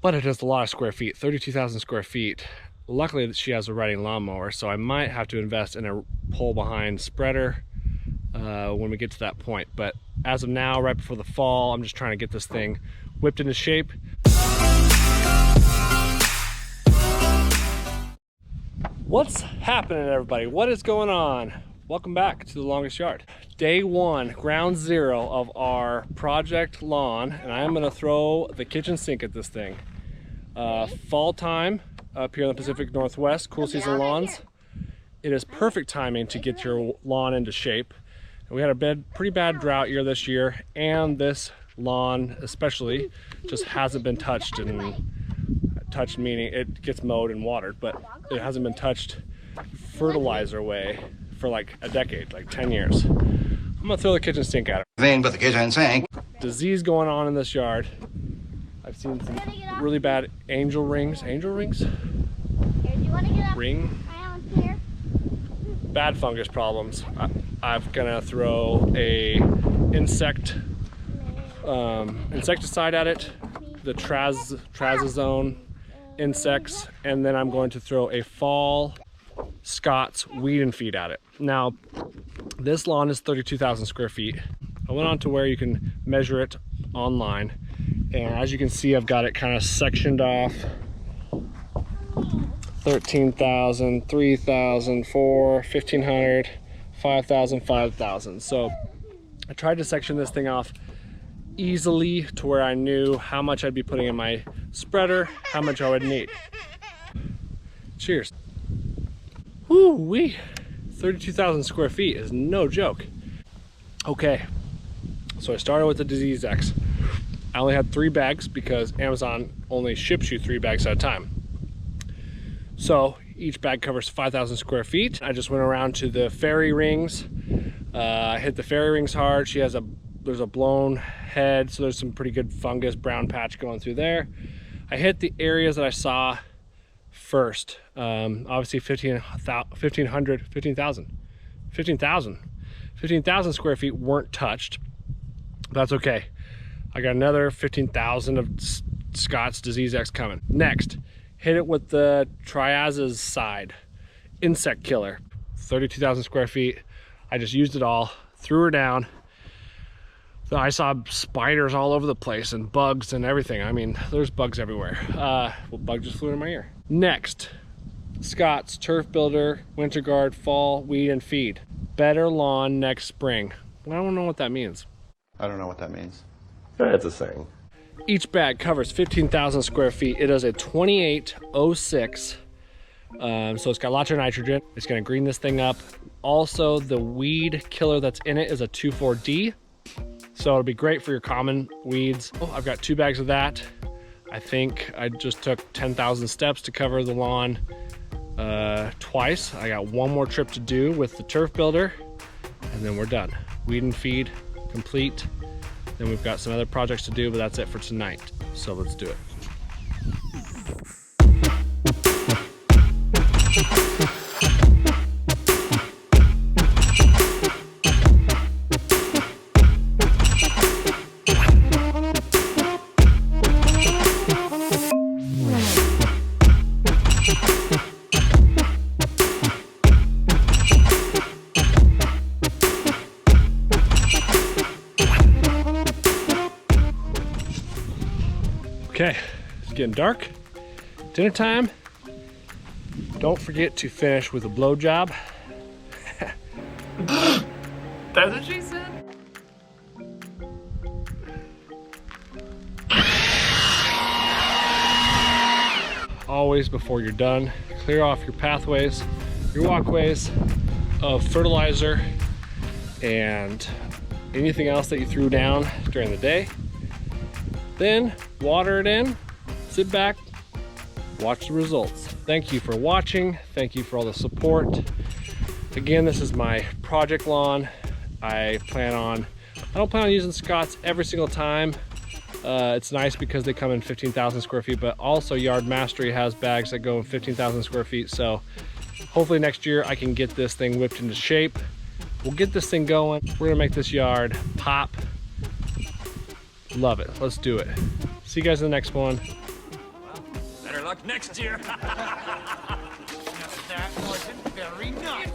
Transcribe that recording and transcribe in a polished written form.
but it is a lot of square feet, 32,000 square feet. Luckily she has a riding lawnmower, so I might have to invest in a pull behind spreader when we get to that point. But as of now, right before the fall, I'm just trying to get this thing whipped into shape. What's happening, everybody? What is going on? Welcome back to the longest yard. Day one, ground zero of our project lawn, and I'm gonna throw the kitchen sink at this thing. Fall time up here in the Pacific Northwest, cool season lawns. It is perfect timing to get your lawn into shape. And we had a pretty bad drought year this year, and this lawn especially just hasn't been touched, meaning it gets mowed and watered, but it hasn't been touched fertilizer way for like a decade, like 10 years. I'm gonna throw the kitchen sink at it. Thing but the kitchen sink. Disease going on in this yard. I've seen some really bad angel rings. Angel rings? Ring? Bad fungus problems. I'm gonna throw a insecticide at it, the trazozone insects, and then I'm going to throw a fall Scott's weed and feed at it. Now, this lawn is 32,000 square feet. I went on to where you can measure it online, and as you can see, I've got it kind of sectioned off. 13,000, 3,000, 4,000, 1,500, 5,000, 5,000. So I tried to section this thing off easily to where I knew how much I'd be putting in my spreader, how much I would need. Cheers. Woo-wee, 32,000 square feet is no joke. Okay, so I started with the Disease X. I only had 3 bags because Amazon only ships you 3 bags at a time. So each bag covers 5,000 square feet. I just went around to the fairy rings. I hit the fairy rings hard. There's a blown head, so there's some pretty good fungus, brown patch going through there. I hit the areas that I saw first. Obviously 15,000 square feet weren't touched. That's okay. I got another 15,000 of Scott's Disease X coming. Next, hit it with the Triaz's side insect killer. 32,000 square feet. I just used it all, threw her down. So I saw spiders all over the place and bugs and everything. I mean, there's bugs everywhere. Well, bug just flew in my ear. Next, Scott's Turf Builder, Winter Guard, Fall, Weed and Feed. Better lawn next spring. Well, I don't know what that means. I don't know what that means. It's a saying. Each bag covers 15,000 square feet. It is a 2806. So it's got lots of nitrogen. It's gonna green this thing up. Also, the weed killer that's in it is a 2,4-D. So it'll be great for your common weeds. Oh, I've got 2 bags of that. I think I just took 10,000 steps to cover the lawn twice. I got 1 more trip to do with the Turf Builder, and then we're done. Weed and feed complete. Then we've got some other projects to do, but that's it for tonight. So let's do it. Okay, it's getting dark. Dinner time. Don't forget to finish with a blowjob. That's what she said. Always before you're done, clear off your pathways, your walkways of fertilizer and anything else that you threw down during the day. Then water it in, sit back, watch the results. Thank you for watching. Thank you for all the support. Again, this is my project lawn. I don't plan on using Scott's every single time. It's nice because they come in 15,000 square feet, but also Yard Mastery has bags that go in 15,000 square feet. So hopefully next year I can get this thing whipped into shape. We'll get this thing going. We're gonna make this yard pop. Love it. Let's do it. See you guys in the next one. luck next year. That wasn't very nice.